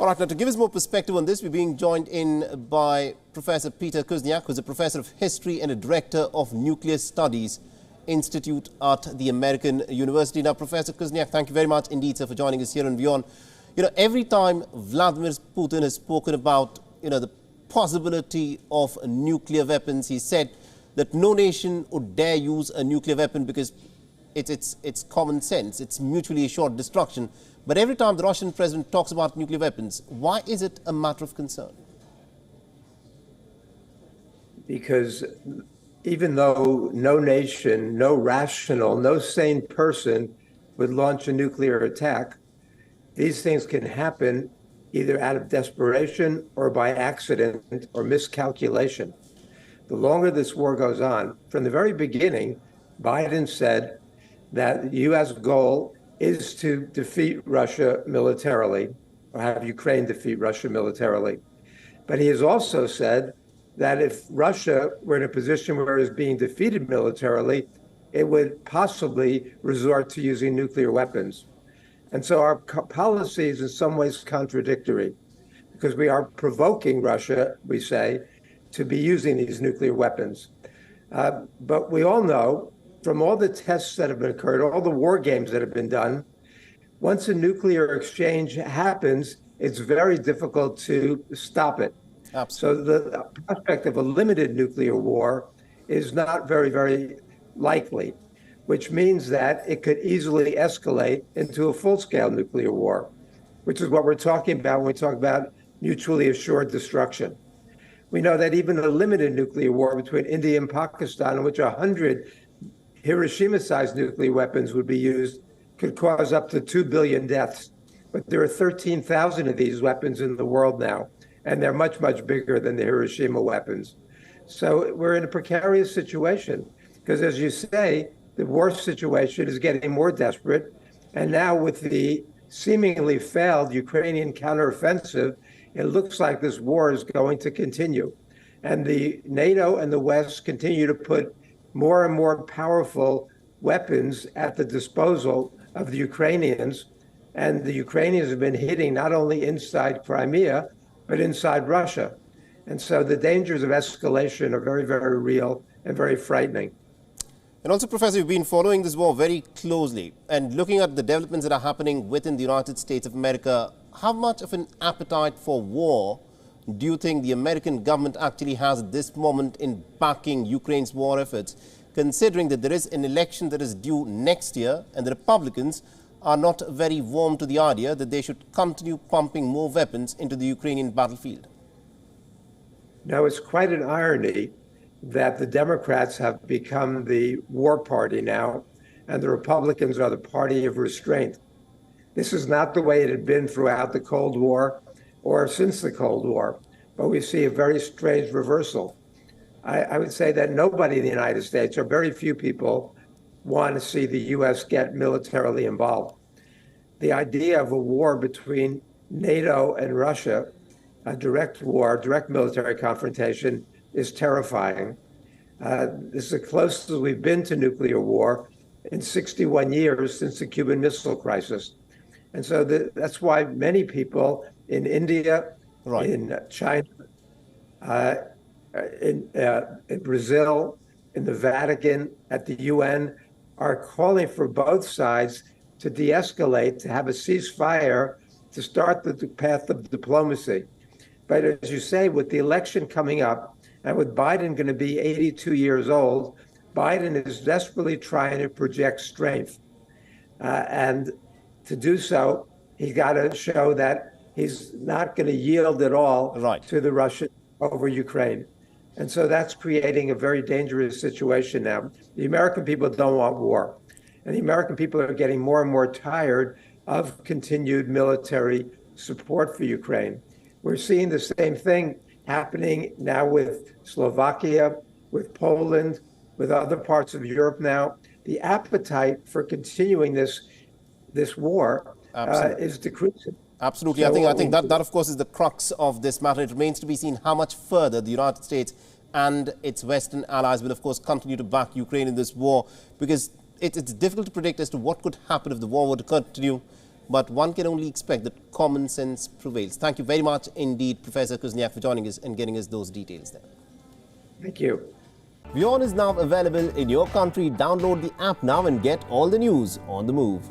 All right, now to give us more perspective on this, we're being joined in by Professor Peter Kuzniak, who's a professor of history and a director of Nuclear Studies Institute at the American University. Now, Professor Kuzniak, thank you very much indeed, sir, for joining us here on WION. You know, every time Vladimir Putin has spoken about, the possibility of nuclear weapons, he said that no nation would dare use a nuclear weapon because it's common sense, it's mutually assured destruction. But every time the Russian president talks about nuclear weapons, why is it a matter of concern? Because even though no nation, no rational, no sane person would launch a nuclear attack, these things can happen either out of desperation or by accident or miscalculation. The longer this war goes on, from the very beginning, Biden said that the U.S. goal is to defeat Russia militarily, or have Ukraine defeat Russia militarily. But he has also said that if Russia were in a position where it was being defeated militarily, it would possibly resort to using nuclear weapons. And so our policy is in some ways contradictory, because we are provoking Russia, we say, to be using these nuclear weapons. But we all know from all the tests that have occurred, all the war games that have been done, once a nuclear exchange happens, it's very difficult to stop it. Absolutely. So the prospect of a limited nuclear war is not very, very likely, which means that it could easily escalate into a full-scale nuclear war, which is what we're talking about when we talk about mutually assured destruction. We know that even a limited nuclear war between India and Pakistan, in which 100 Hiroshima-sized nuclear weapons would be used, could cause up to 2 billion deaths. But there are 13,000 of these weapons in the world now, and they're much, much bigger than the Hiroshima weapons. So we're in a precarious situation, because as you say, the war situation is getting more desperate. And now with the seemingly failed Ukrainian counteroffensive, it looks like this war is going to continue. And the NATO and the West continue to put more and more powerful weapons at the disposal of the Ukrainians. And the Ukrainians have been hitting not only inside Crimea, but inside Russia. And so the dangers of escalation are very, very real and very frightening. And also, Professor, you've been following this war very closely and looking at the developments that are happening within the United States of America. How much of an appetite for war do you think the American government actually has at this moment in backing Ukraine's war efforts, considering that there is an election that is due next year and the Republicans are not very warm to the idea that they should continue pumping more weapons into the Ukrainian battlefield? Now, it's quite an irony that the Democrats have become the war party now, and the Republicans are the party of restraint. This is not the way it had been throughout the Cold War or since the Cold War, but we see a very strange reversal. I would say that nobody in the United States, or very few people, want to see the U.S. get militarily involved. The idea of a war between NATO and Russia, a direct war, direct military confrontation, is terrifying. This is the closest we've been to nuclear war in 61 years since the Cuban Missile Crisis. And so that's why many people in India, right, in China, in Brazil, in the Vatican, at the UN, are calling for both sides to de-escalate, to have a ceasefire, to start the path of diplomacy. But as you say, with the election coming up, and with Biden going to be 82 years old, Biden is desperately trying to project strength. And to do so, he's got to show that he's not going to yield at all to the Russians over Ukraine. And so that's creating a very dangerous situation now. The American people don't want war. And the American people are getting more and more tired of continued military support for Ukraine. We're seeing the same thing happening now with Slovakia, with Poland, with other parts of Europe now. The appetite for continuing this war is decreasing. Absolutely. So I think that, of course, is the crux of this matter. It remains to be seen how much further the United States and its Western allies will, of course, continue to back Ukraine in this war, because it's difficult to predict as to what could happen if the war were to continue but one can only expect that common sense prevails. Thank you very much indeed, Professor Kuzniak, for joining us and getting us those details there. Thank you. WION is now available in your country. Download the app now and get all the news on the move.